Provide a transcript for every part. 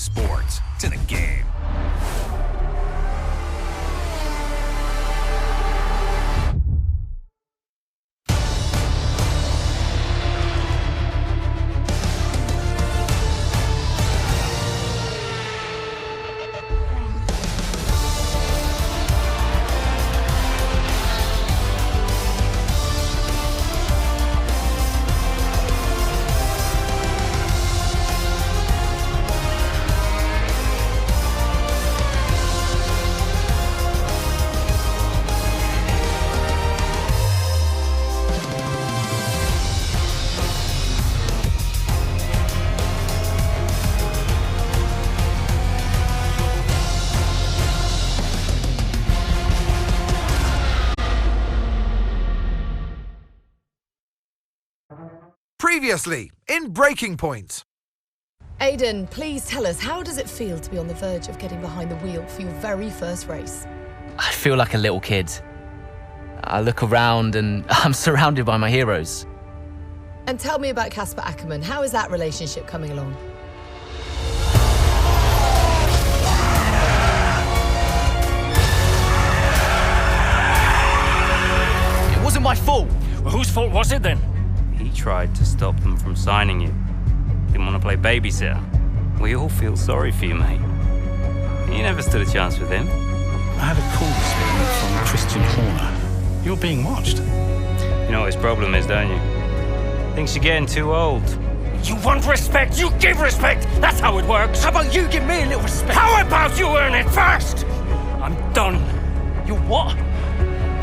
sport to the game. Previously, in Breaking Point. Aidan, please tell us, how does it feel to be on the verge of getting behind the wheel for your very first race? I feel like a little kid. I look around and I'm surrounded by my heroes. And tell me about Casper Ackerman. How is that relationship coming along? It wasn't my fault. Well, whose fault was it then? He tried to stop them from signing you. Didn't want to play babysitter. We all feel sorry for you, mate. You never stood a chance with him. I had a call this morning from Christian Horner. You're being watched. You know what his problem is, don't you? Thinks you're getting too old. You want respect, you give respect! That's how it works! How about you give me a little respect? How about you earn it first? I'm done. You what?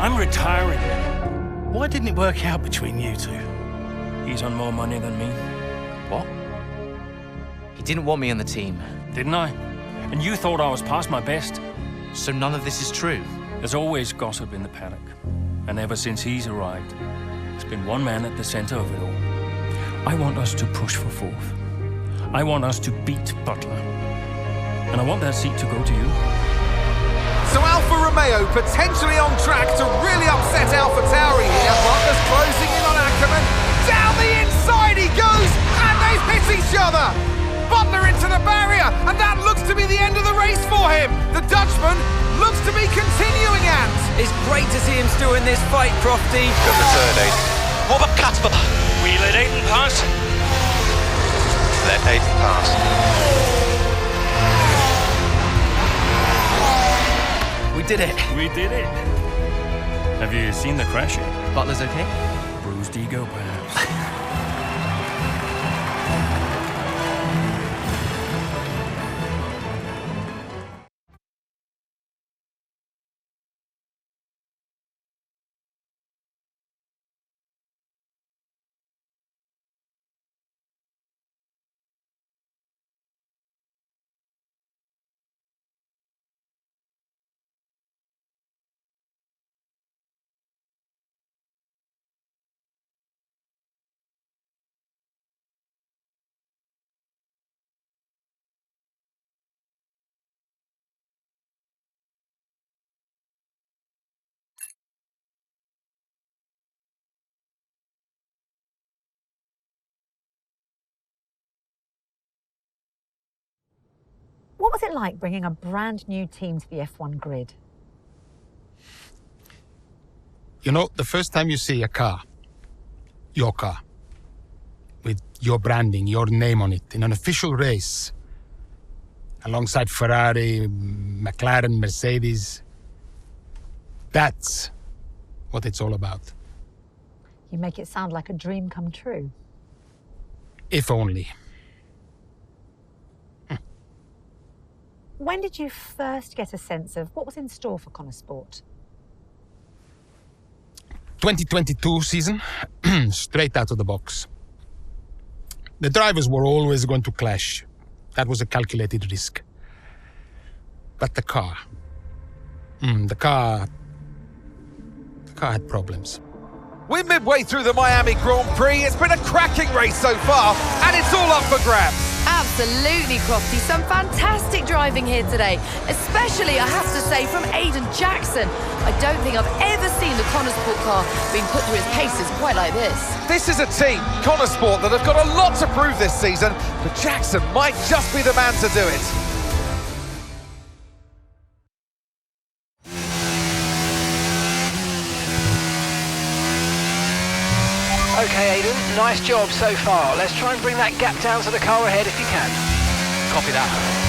I'm retiring. Why didn't it work out between you two? He's on more money than me. What? He didn't want me on the team. Didn't I? And you thought I was past my best? So none of this is true. There's always gossip in the paddock. And ever since he's arrived, there's been one man at the center of it all. I want us to push for fourth. I want us to beat Butler. And I want that seat to go to you. So Alfa Romeo potentially on track to really upset AlphaTauri here. Butler's closing in on Ackerman. Down the inside he goes, and they've hit each other. Butler into the barrier, and that looks to be the end of the race for him. The Dutchman looks to be continuing, and it's great to see him still in this fight, Crofty. Good return, Aiden. What about Casper? We let Aiden pass. Let Aiden pass. We did it. We did it. Have you seen the crash yet? Butler's okay? Bruised ego, perhaps. What was it like bringing a brand new team to the F1 grid? You know, the first time you see a car, your car, with your branding, your name on it, in an official race, alongside Ferrari, McLaren, Mercedes, that's what it's all about. You make it sound like a dream come true. If only. When did you first get a sense of what was in store for Connor Sport? 2022 season, straight out of the box. The drivers were always going to clash. That was a calculated risk. But the car had problems. we're midway through the Miami Grand Prix. It's been a cracking race so far, and it's all up for grabs. Absolutely. Absolutely, Crofty. Some fantastic driving here today, especially, I have to say, from Aiden Jackson. I don't think I've ever seen the Connorsport car being put through its paces quite like this. This is a team, Connorsport, that have got a lot to prove this season, but Jackson might just be the man to do it. Okay, Aiden, nice job so far. Let's try and bring that gap down to the car ahead if you can. Copy that.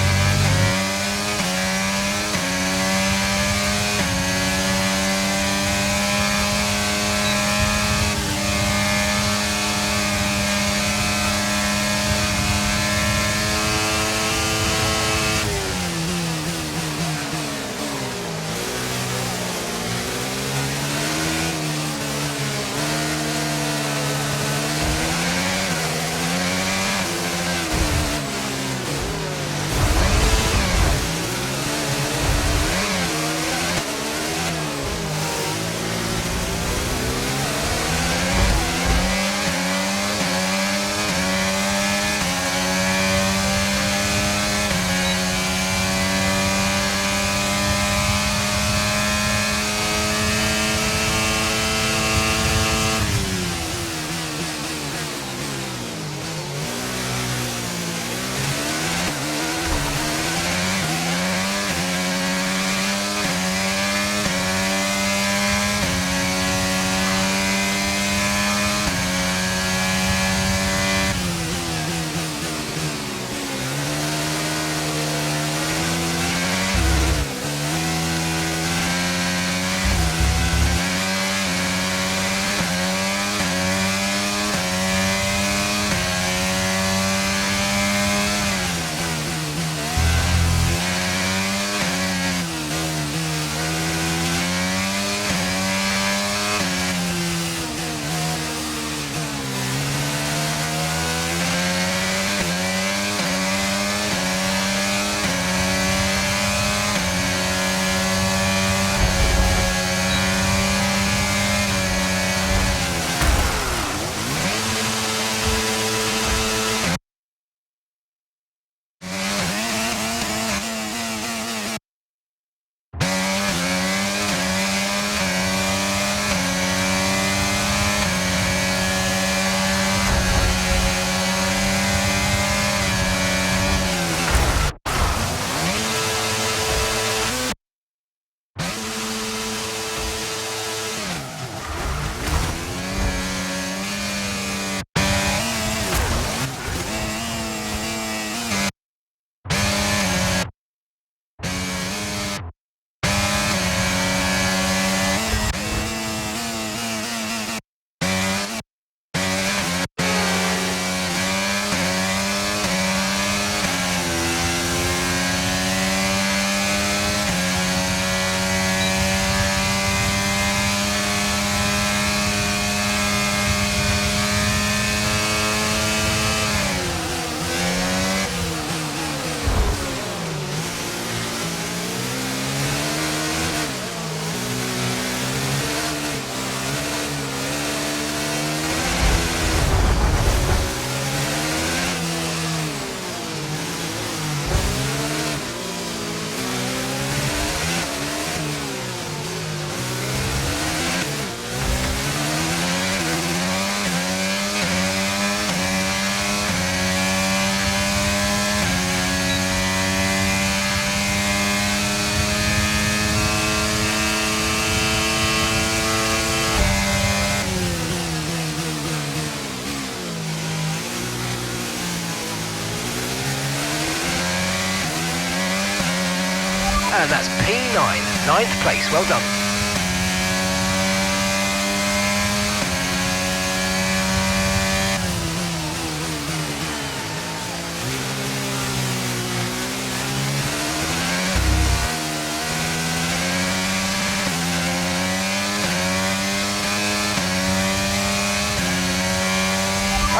And that's P9, 9th place, well done.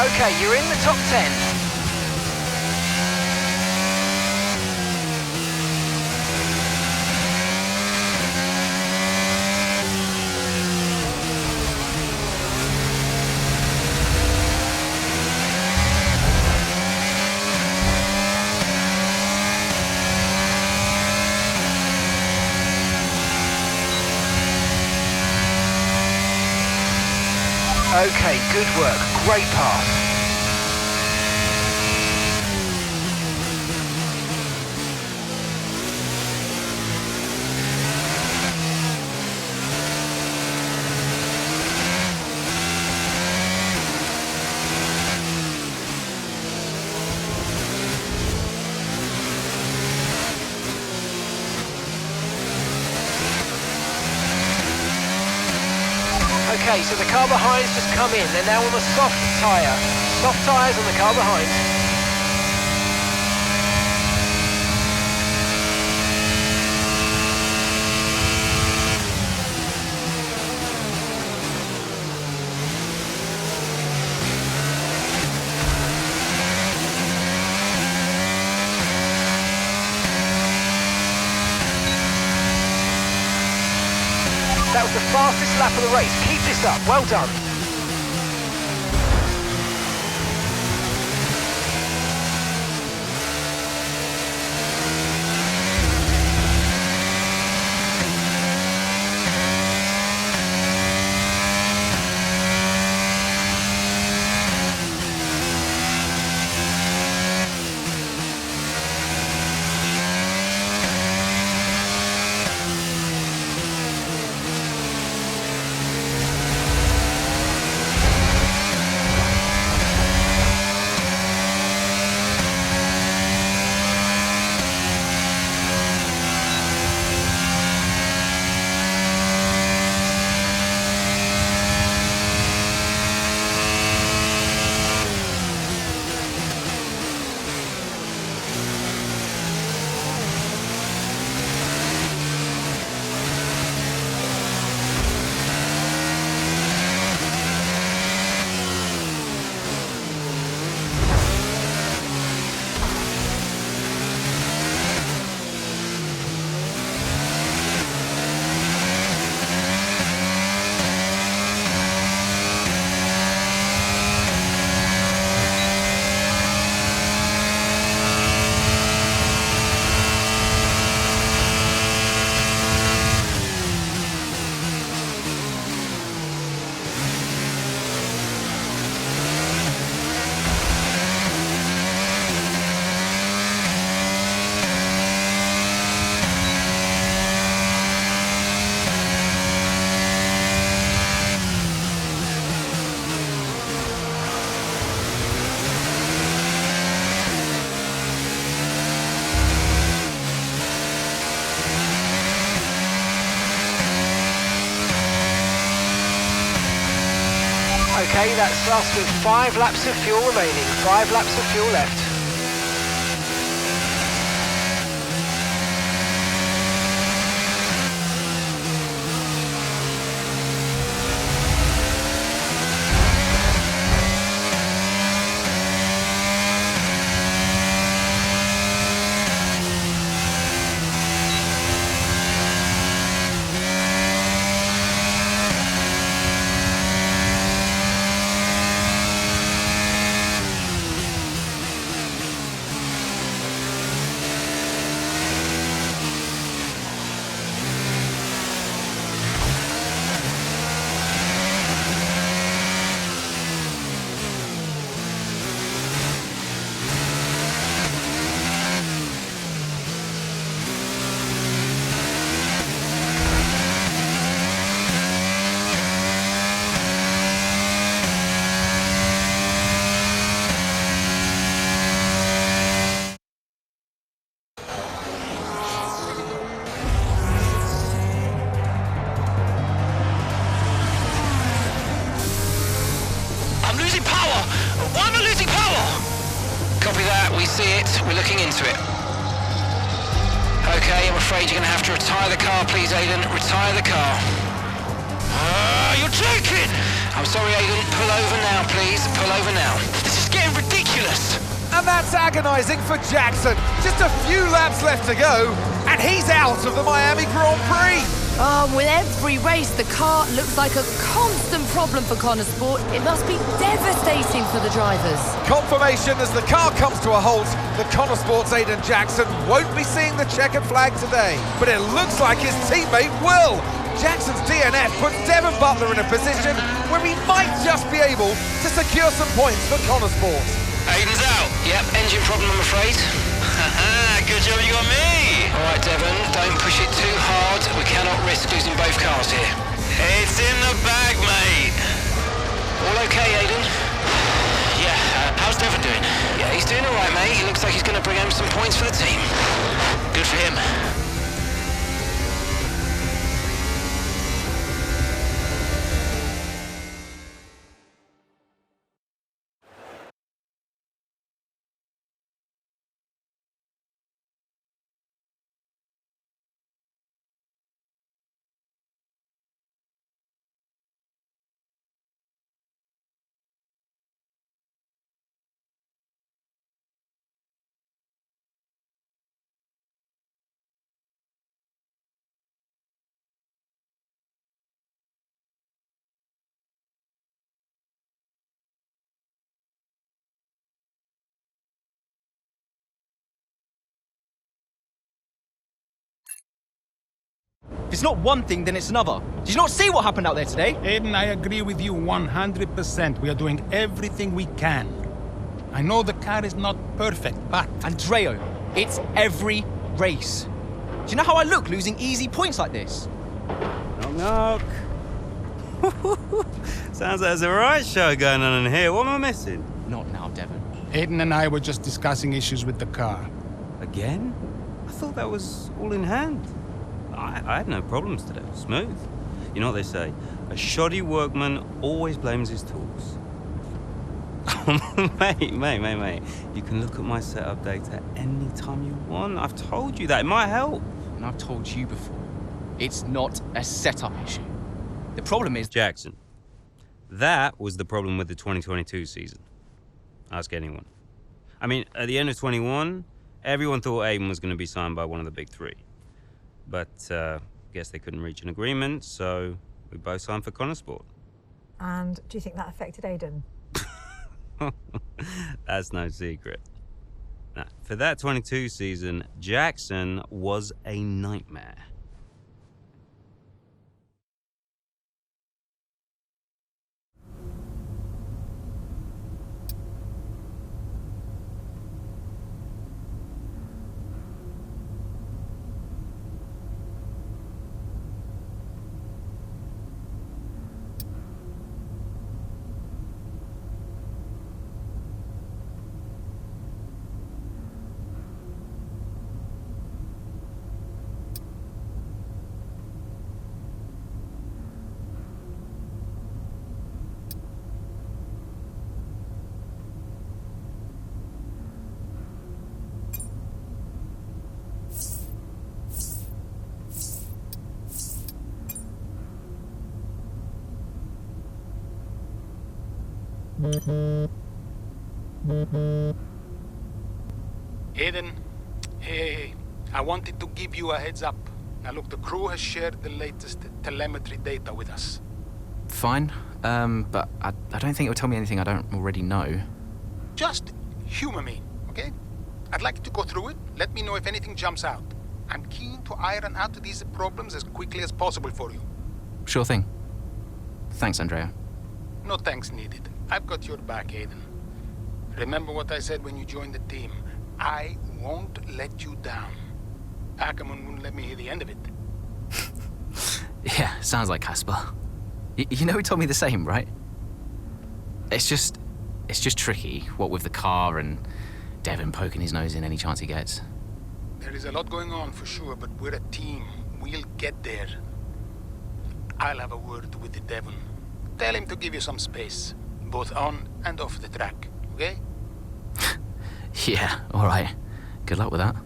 Okay, you're in the top 10. Okay, good work. Great pass. Okay, so the car behind's just come in. They're now on the soft tyre. Soft tyres on the car behind. That was the fastest lap of the race. Keep this up. Well done. Okay, that's us with 5 laps of fuel remaining. 5 laps of fuel left. Copy that, we see it, we're looking into it. Okay, I'm afraid you're going to have to retire the car, please, Aidan. Retire the car. You're joking! I'm sorry, Aidan. Pull over now, please. Pull over now. This is getting ridiculous. And that's agonising for Jackson. Just a few laps left to go, and he's out of the Miami Grand Prix. With every race, the car looks like a constant problem for Connor Sport. It must be devastating for the drivers. Confirmation as the car comes to a halt. The Connor Sport's Aidan Jackson won't be seeing the checkered flag today, but it looks like his teammate will. Jackson's DNF puts Devon Butler in a position where he might just be able to secure some points for Connor Sports. Aiden's out. Yep, engine problem, I'm afraid. Good job you got me! All right, Devon, don't push it too hard. We cannot risk losing both cars here. It's in the bag, mate! All okay, Aiden? Yeah, how's Devon doing? Yeah, he's doing all right, mate. He looks like he's going to bring home some points for the team. Good for him. If it's not one thing, then it's another. Did you not see what happened out there today? Aiden, I agree with you 100%. We are doing everything we can. I know the car is not perfect, but... Andreo, it's every race. Do you know how I look losing easy points like this? Knock, knock. Sounds like there's a right show going on in here. What am I missing? Not now, Devon. Aiden and I were just discussing issues with the car. Again? I thought that was all in hand. I had no problems today. Smooth. You know what they say? A shoddy workman always blames his tools. mate. You can look at my setup data anytime you want. I've told you that. It might help. And I've told you before, it's not a setup issue. The problem is... Jackson, that was the problem with the 2022 season. Ask anyone. I mean, at the end of 21, everyone thought Aiden was going to be signed by one of the big three. But guess they couldn't reach an agreement, so we both signed for Connor Sport. And do you think that affected Aiden? That's no secret. Now, for that 22 season, Jackson was a nightmare. Aiden, hey, I wanted to give you a heads up. Now look, the crew has shared the latest telemetry data with us. Fine, but I don't think it'll tell me anything I don't already know. Just humor me, okay? I'd like to go through it. Let me know if anything jumps out. I'm keen to iron out these problems as quickly as possible for you. Sure thing. Thanks, Andrea. No thanks needed. I've got your back, Aiden. Remember what I said when you joined the team. I won't let you down. Ackerman wouldn't let me hear the end of it. Yeah, sounds like Casper. You know he told me the same, right? It's just tricky, what with the car and Devon poking his nose in any chance he gets. There is a lot going on for sure, but we're a team. We'll get there. I'll have a word with the Devon. Tell him to give you some space, both on and off the track, okay? Yeah, all right. Good luck with that.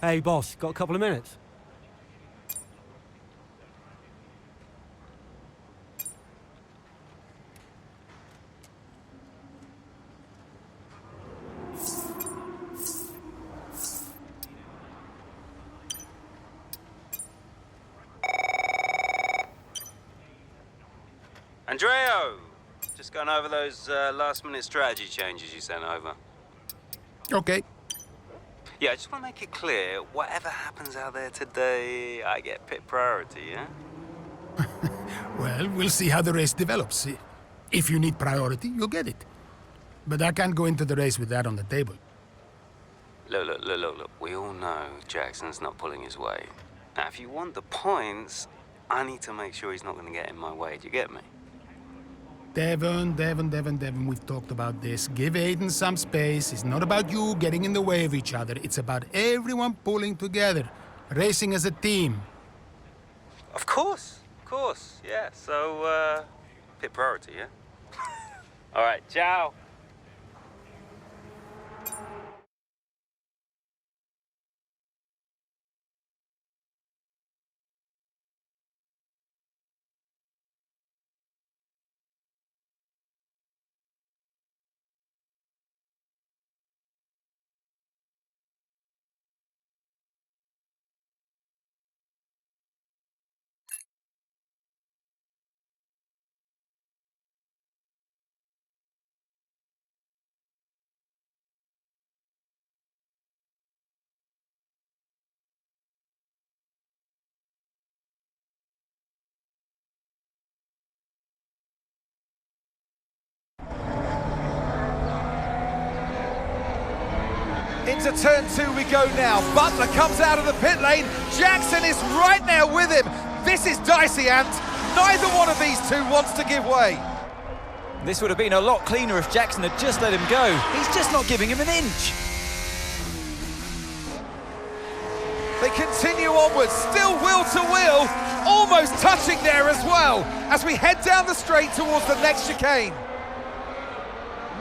Hey, boss, got a couple of minutes? Andreo! Just going over those last-minute strategy changes you sent over. Okay. Yeah, I just want to make it clear, whatever happens out there today, I get pit priority, yeah? Well, we'll see how the race develops. If you need priority, you'll get it. But I can't go into the race with that on the table. Look. We all know Jackson's not pulling his weight. Now, if you want the points, I need to make sure he's not going to get in my way. Do you get me? Devon, we've talked about this. Give Aiden some space. It's not about you getting in the way of each other. It's about everyone pulling together, racing as a team. Of course. Yeah, so, pit priority, yeah? All right, ciao. Into turn 2 we go now. Butler comes out of the pit lane. Jackson is right there with him. This is dicey, Ant. Neither one of these two wants to give way. This would have been a lot cleaner if Jackson had just let him go. He's just not giving him an inch. They continue onwards, still wheel to wheel, almost touching there as well, as we head down the straight towards the next chicane.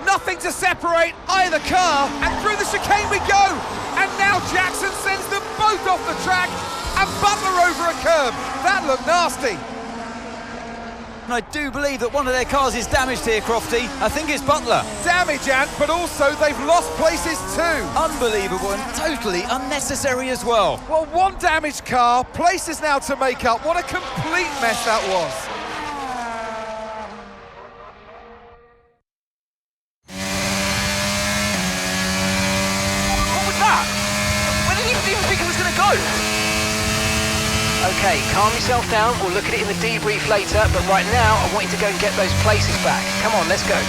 Nothing to separate either car, and through the chicane we go. And now Jackson sends them both off the track, and Butler over a curb. That looked nasty. And I do believe that one of their cars is damaged here, Crofty. I think it's Butler. Damage, Ant, but also they've lost places too. Unbelievable and totally unnecessary as well. Well, one damaged car, places now to make up. What a complete mess that was. Okay, calm yourself down, we'll look at it in the debrief later, but right now I want you to go and get those places back. Come on, let's go.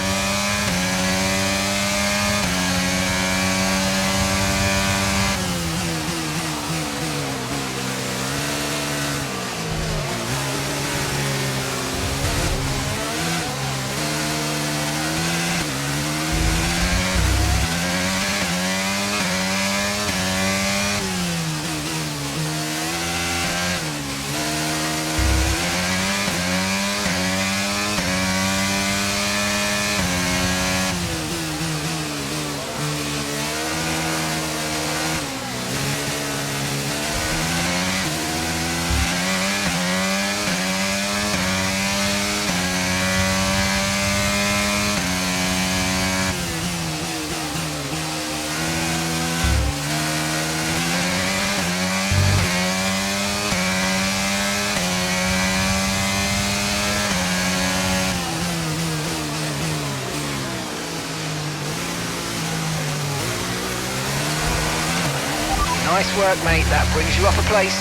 Nice work, mate. That brings you off a place.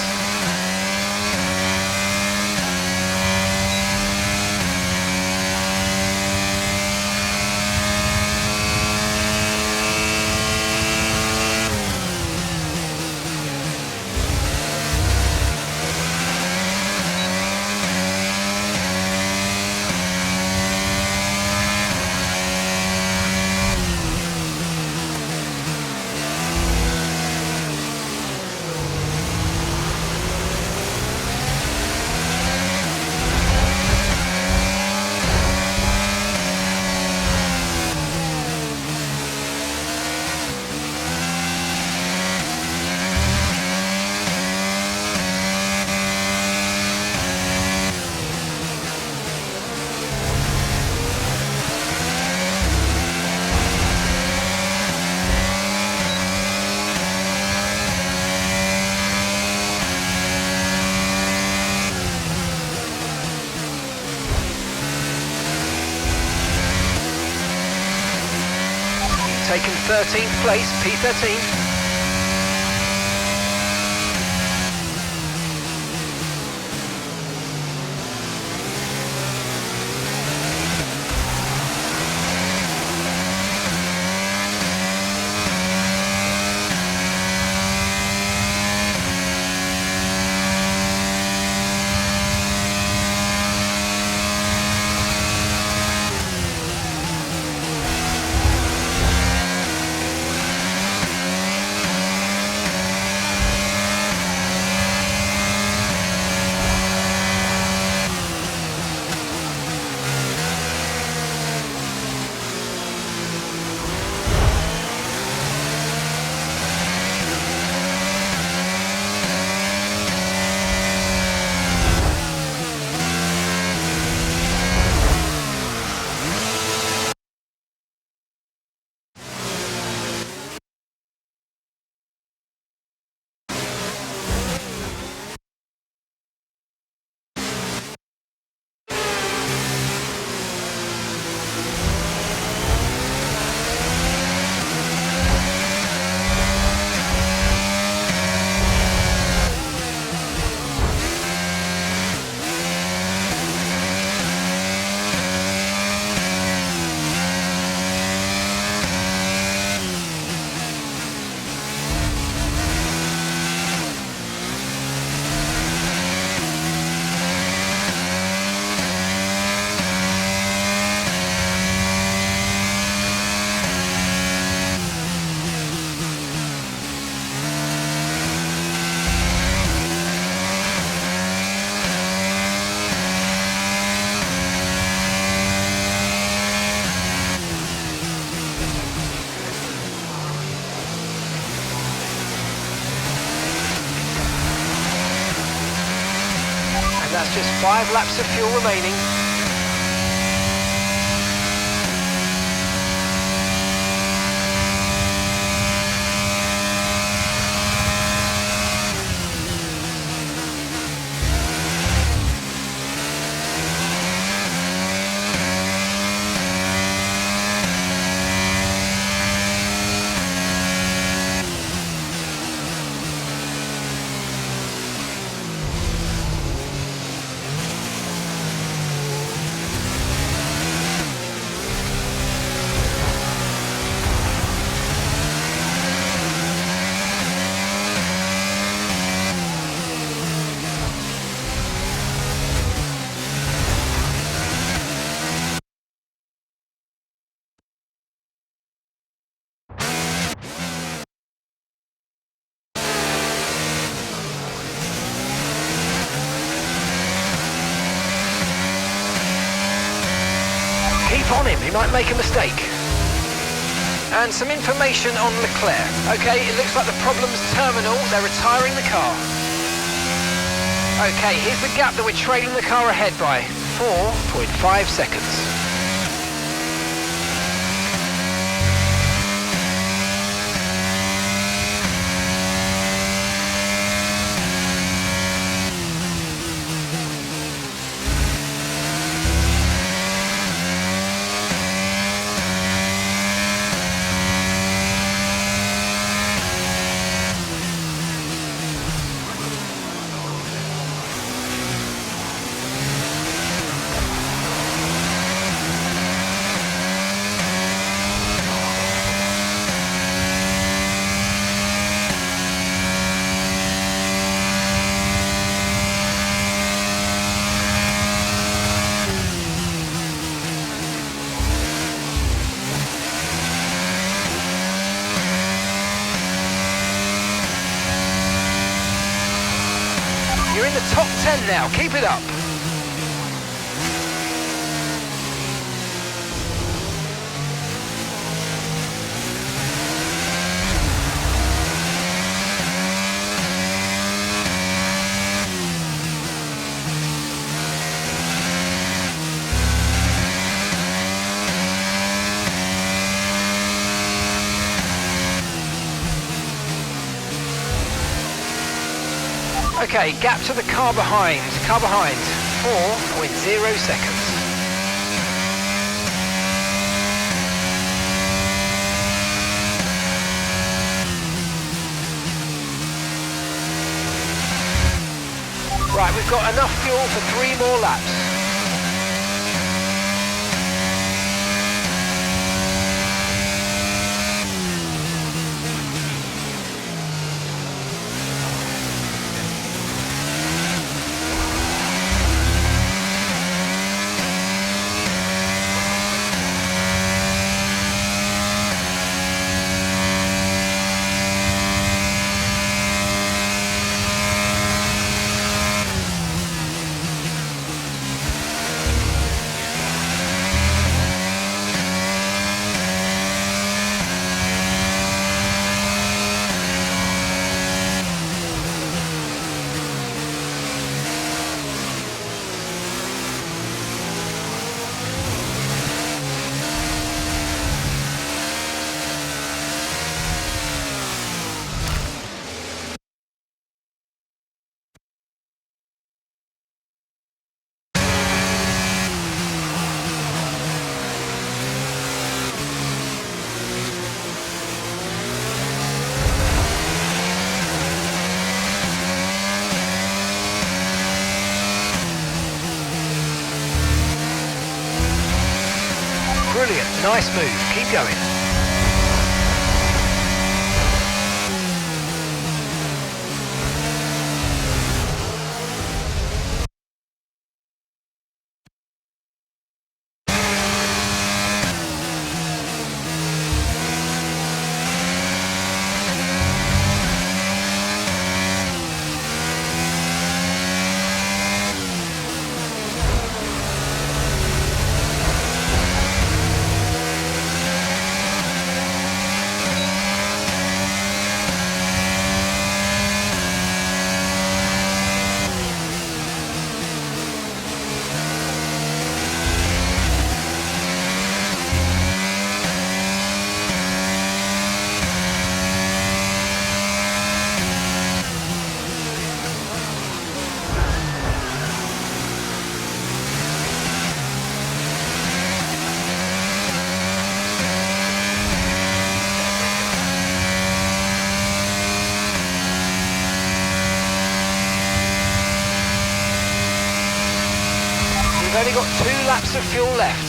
13th place, P13. That's just 5 laps of fuel remaining. On him, he might make a mistake. And some information on Leclerc. Okay, it looks like the problem's terminal. They're retiring the car. Okay, here's the gap that we're trailing the car ahead by. 4.5 seconds. You're in the top 10 now, keep it up. Okay, gap to the car behind. 4.0 seconds. Right, we've got enough fuel for 3 more laps. Brilliant, nice move, keep going. We've only got 2 laps of fuel left.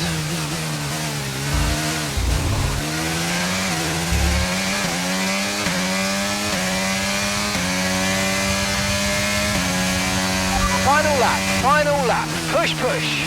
Final lap, push, push.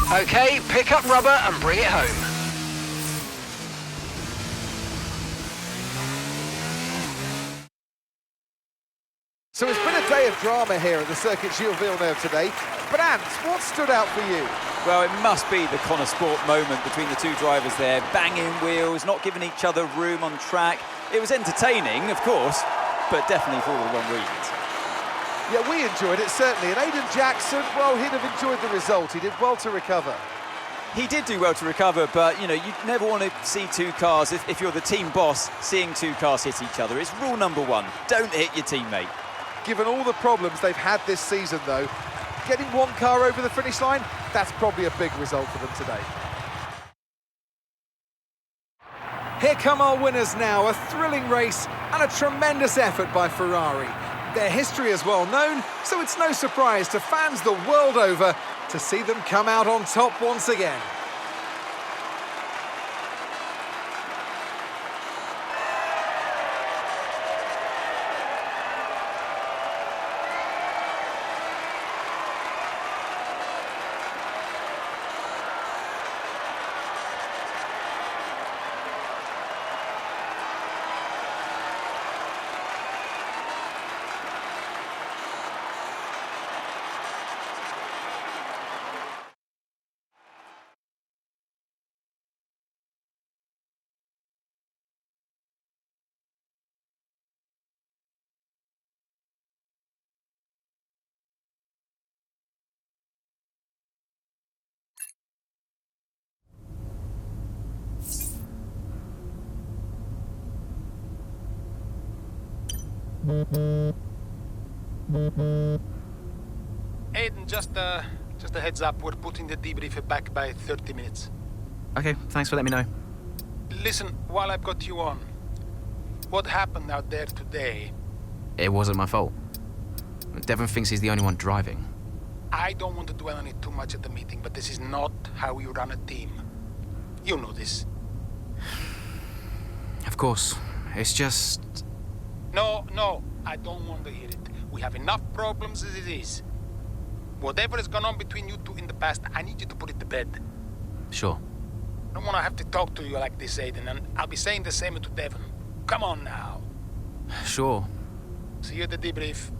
Okay, pick up rubber and bring it home. So it's been a day of drama here at the Circuit Gilles Villeneuve today. But Ant, what stood out for you? Well, it must be the Connor Sport moment between the two drivers there, banging wheels, not giving each other room on track. It was entertaining, of course, but definitely for all the wrong reasons. Yeah, we enjoyed it, certainly. And Aiden Jackson, well, he'd have enjoyed the result. He did well to recover. He did do well to recover, but, you know, you never want to see two cars, if you're the team boss, seeing two cars hit each other. It's rule number one, don't hit your teammate. Given all the problems they've had this season, though, getting one car over the finish line, that's probably a big result for them today. Here come our winners now, a thrilling race and a tremendous effort by Ferrari. Their history is well known, so it's no surprise to fans the world over to see them come out on top once again. Aiden, just a heads up. We're putting the debrief back by 30 minutes. Okay, thanks for letting me know. Listen, while I've got you on, what happened out there today? It wasn't my fault. Devon thinks he's the only one driving. I don't want to dwell on it too much at the meeting, but this is not how you run a team. You know this. Of course. It's just... No, I don't want to hear it. We have enough problems as it is. Whatever has gone on between you two in the past, I need you to put it to bed. Sure. I don't want to have to talk to you like this, Aiden, and I'll be saying the same to Devon. Come on now. Sure. See you at the debrief.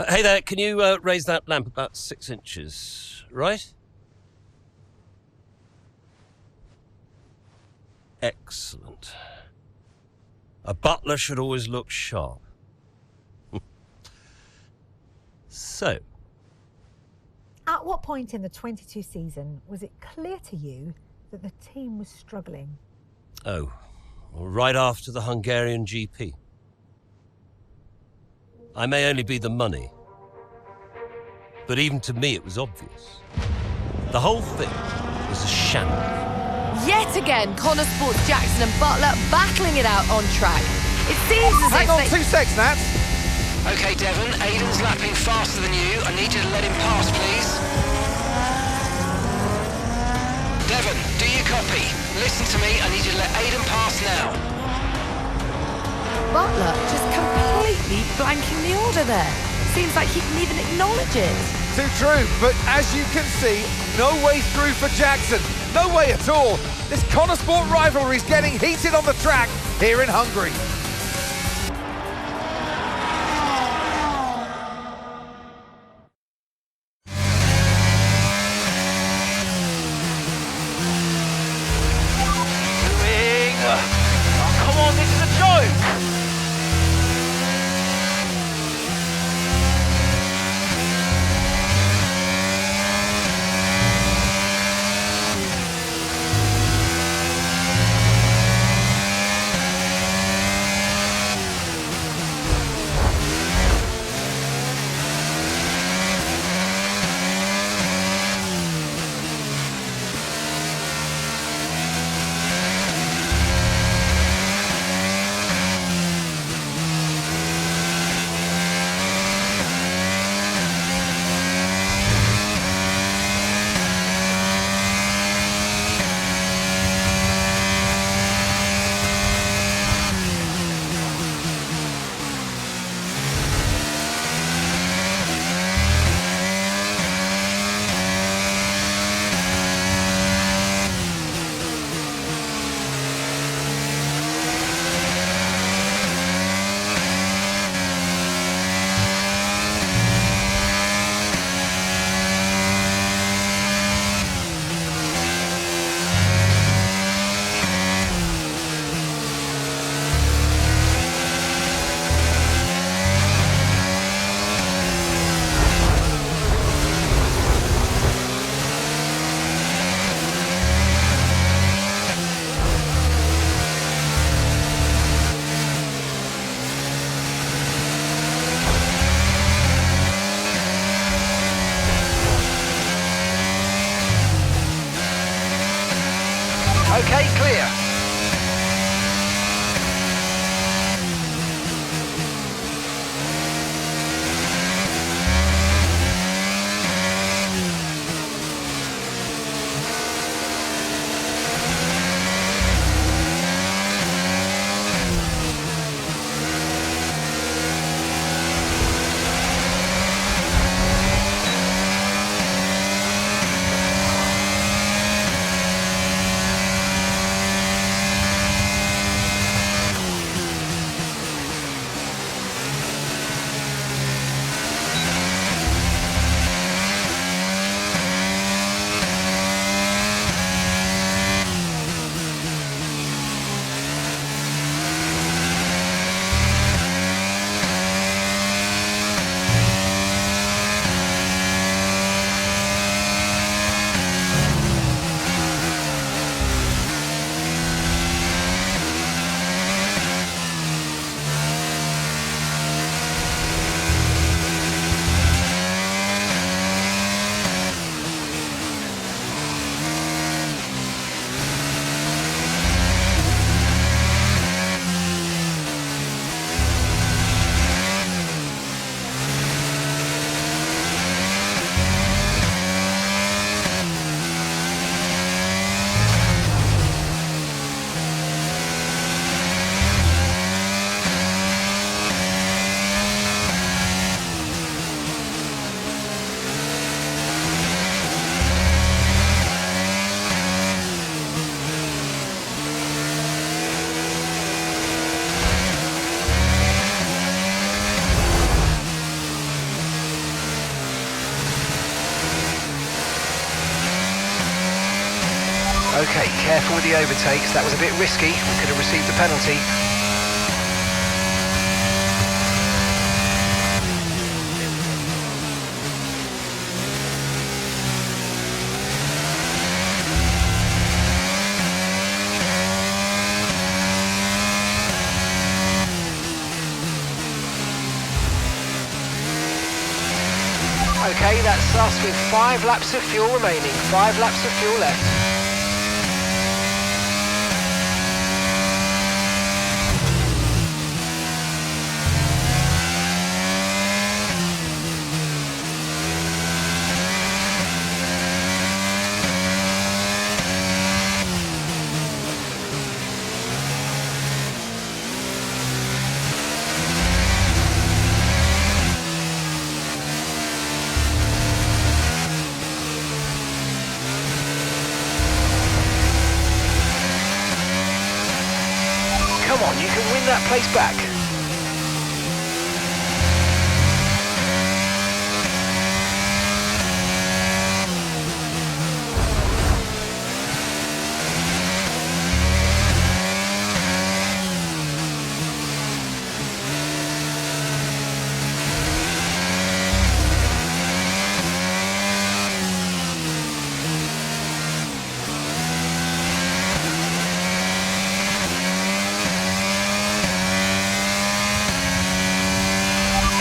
Hey there, can you raise that lamp about 6 inches, right? Excellent. A butler should always look sharp. So. At what point in the 22 season was it clear to you that the team was struggling? Oh, well, right after the Hungarian GP. I may only be the money, but even to me it was obvious. The whole thing was a shambles. Yet again, Connor Sports, Jackson and Butler battling it out on track. It seems as Hang if on they... 2 seconds, Nats. Okay, Devon, Aiden's lapping faster than you. I need you to let him pass, please. Devon, do you copy? Listen to me, I need you to let Aiden pass now. Butler just completely blanking the order there. Seems like he didn't even acknowledge it. Too true, but as you can see, no way through for Jackson. No way at all. This Connor Sport rivalry is getting heated on the track here in Hungary. Oh, come on, this is a joke. Okay, clear. Okay, careful with the overtakes. That was a bit risky. We could have received a penalty. Okay, that's us with 5 laps of fuel remaining. 5 laps of fuel left. Come on, you can win that place back.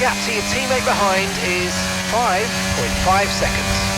Gap to your teammate behind is 5.5 seconds.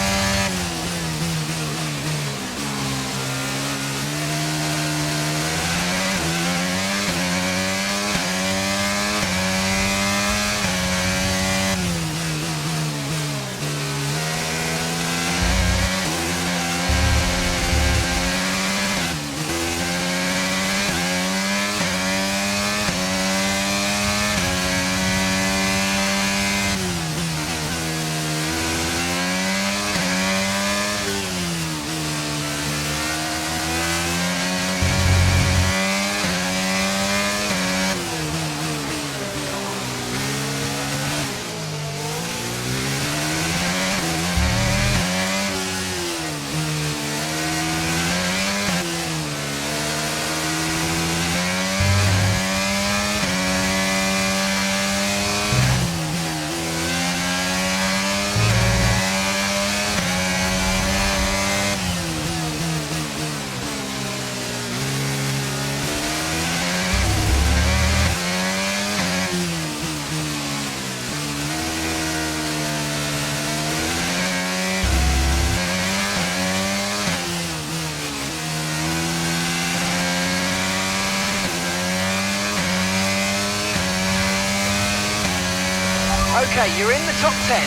Okay, you're in the top 10.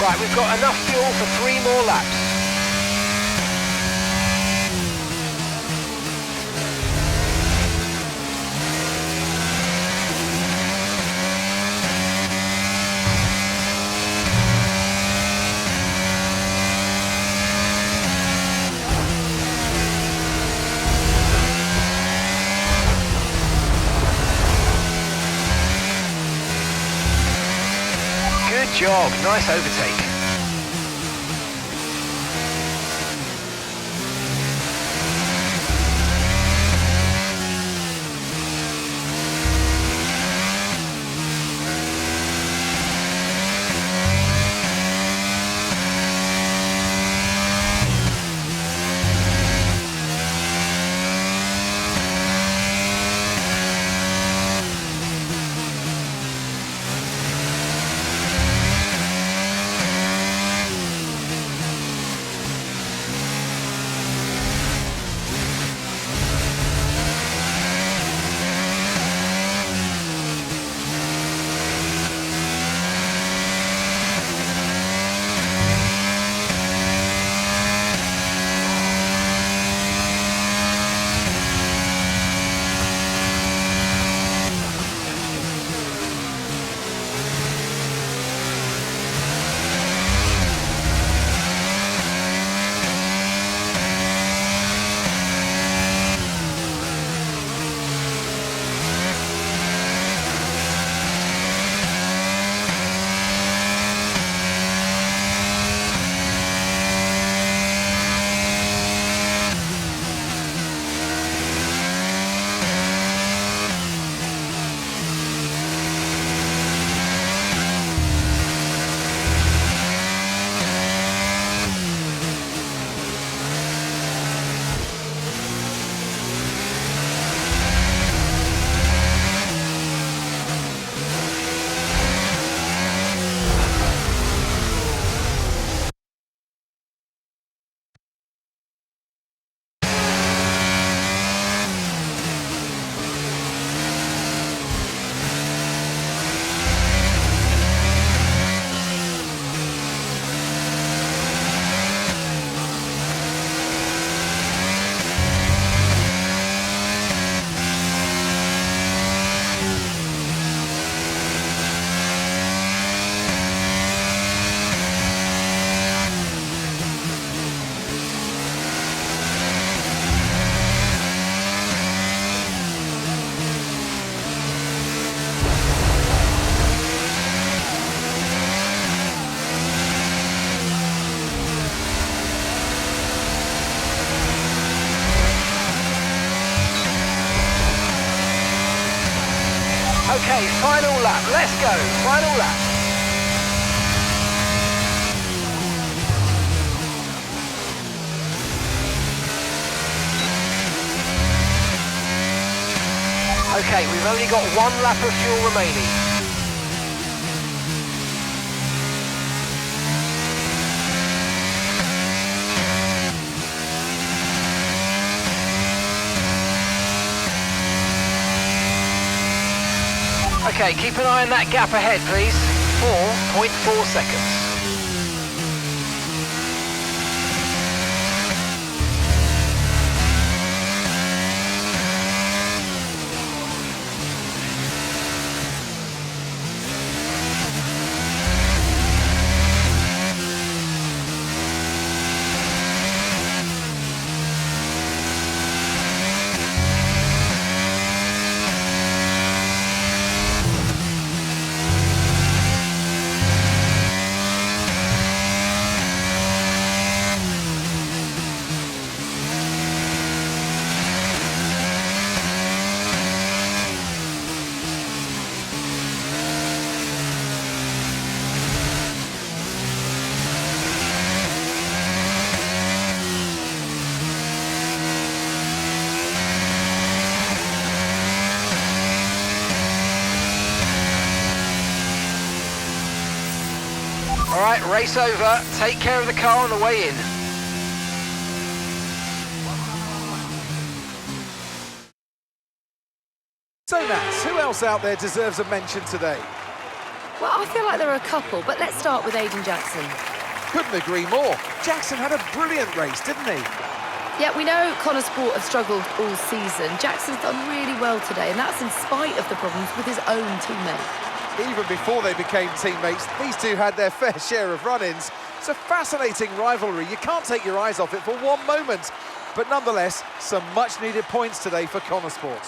Right, we've got enough fuel for 3 more laps. Good job, nice overtake. Okay, final lap, let's go, final lap. Okay, we've only got 1 lap of fuel remaining. Okay, keep an eye on that gap ahead, please. 4.4 seconds. All right, race over. Take care of the car on the way in. Who else out there deserves a mention today? Well, I feel like there are a couple, but let's start with Aiden Jackson. Couldn't agree more. Jackson had a brilliant race, didn't he? Yeah, we know Connor Sport have struggled all season. Jackson's done really well today, and that's in spite of the problems with his own teammate. Even before they became teammates, these two had their fair share of run-ins. It's a fascinating rivalry. You can't take your eyes off it for one moment. But nonetheless, some much-needed points today for Connor Sport.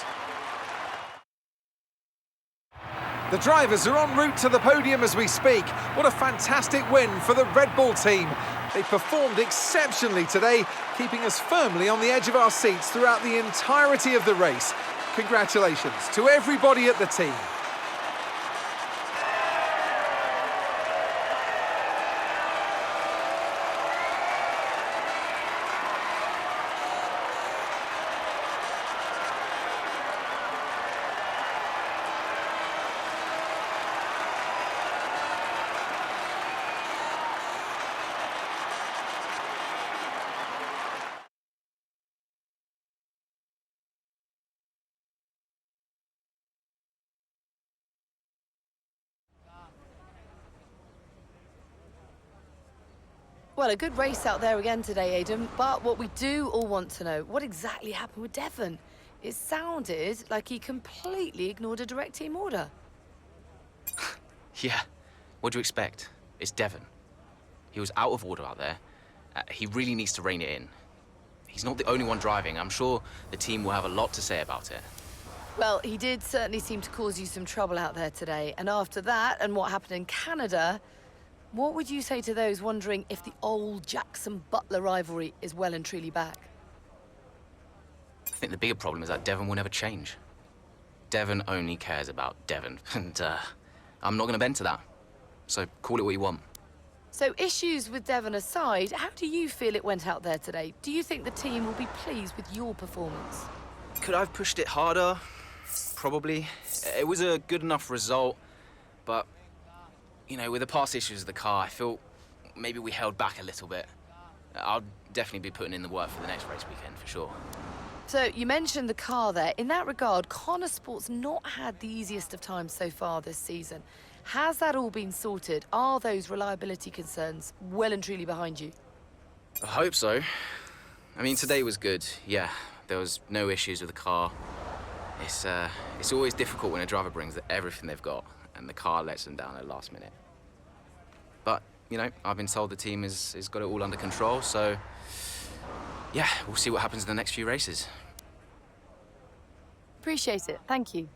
The drivers are en route to the podium as we speak. What a fantastic win for the Red Bull team. They performed exceptionally today, keeping us firmly on the edge of our seats throughout the entirety of the race. Congratulations to everybody at the team. Well, a good race out there again today, Aidan, but what we do all want to know, what exactly happened with Devon? It sounded like he completely ignored a direct team order. Yeah, what do you expect? It's Devon. He was out of order out there. He really needs to rein it in. He's not the only one driving. I'm sure the team will have a lot to say about it. Well, he did certainly seem to cause you some trouble out there today, and after that and what happened in Canada, what would you say to those wondering if the old Jackson-Butler rivalry is well and truly back? I think the bigger problem is that Devon will never change. Devon only cares about Devon, and I'm not going to bend to that. So call it what you want. So issues with Devon aside, how do you feel it went out there today? Do you think the team will be pleased with your performance? Could I have pushed it harder? Probably. It was a good enough result, but you know, with the past issues of the car, I feel maybe we held back a little bit. I'll definitely be putting in the work for the next race weekend, for sure. So, you mentioned the car there. In that regard, Connor Sport's not had the easiest of times so far this season. Has that all been sorted? Are those reliability concerns well and truly behind you? I hope so. I mean, today was good, yeah. There was no issues with the car. It's always difficult when a driver brings everything they've got and the car lets them down at the last minute. But, you know, I've been told the team has got it all under control, so yeah, we'll see what happens in the next few races. Appreciate it. Thank you.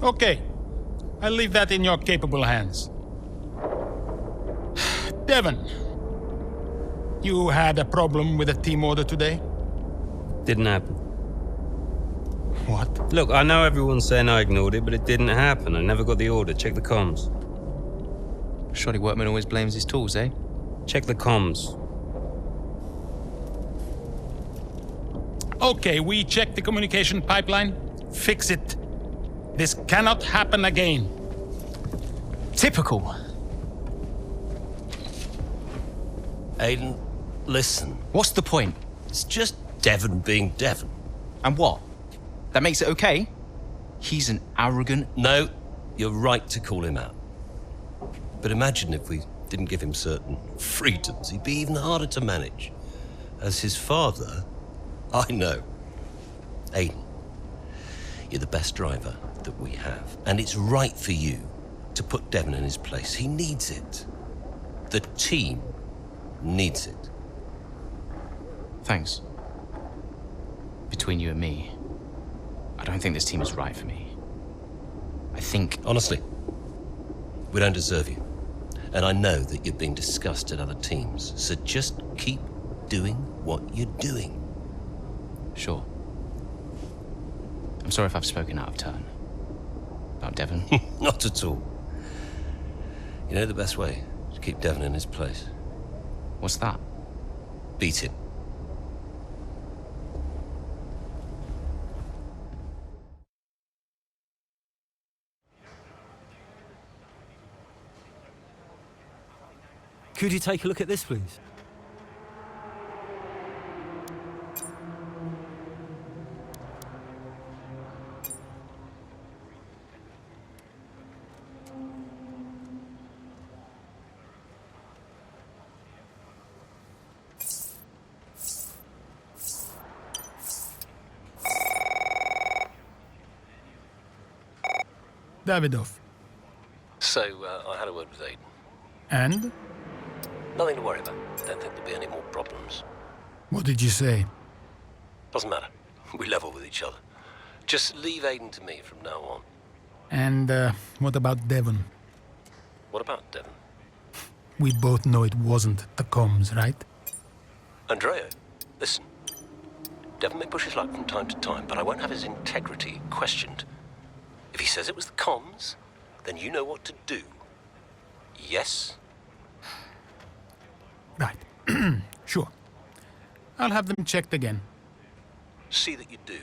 Okay, I'll leave that in your capable hands. Devon, you had a problem with a team order today? Didn't happen. What? Look, I know everyone's saying I ignored it, but it didn't happen. I never got the order. Check the comms. Shoddy workman always blames his tools, eh? Check the comms. Okay, we checked the communication pipeline. Fix it. This cannot happen again. Typical. Aiden, listen. What's the point? It's just Devon being Devon. And what? That makes it okay? He's an arrogant... No, you're right to call him out. But imagine if we didn't give him certain freedoms. He'd be even harder to manage. As his father, I know. Aiden, you're the best driver that we have. And it's right for you to put Devon in his place. He needs it. The team needs it. Thanks. Between you and me, I don't think this team is right for me. I think... Honestly, we don't deserve you. And I know that you're being discussed at other teams. So just keep doing what you're doing. Sure. I'm sorry if I've spoken out of turn. About Devon. Not at all. You know the best way to keep Devon in his place? What's that? Beat him. Could you take a look at this, please? Davidoff. So, I had a word with Aiden. And? Nothing to worry about. Don't think there'll be any more problems. What did you say? Doesn't matter. We level with each other. Just leave Aiden to me from now on. And what about Devon? What about Devon? We both know it wasn't the comms, right? Andrea, listen. Devon may push his luck from time to time, but I won't have his integrity questioned. If he says it was the comms, then you know what to do. Yes? Right. Sure. I'll have them checked again. See that you do.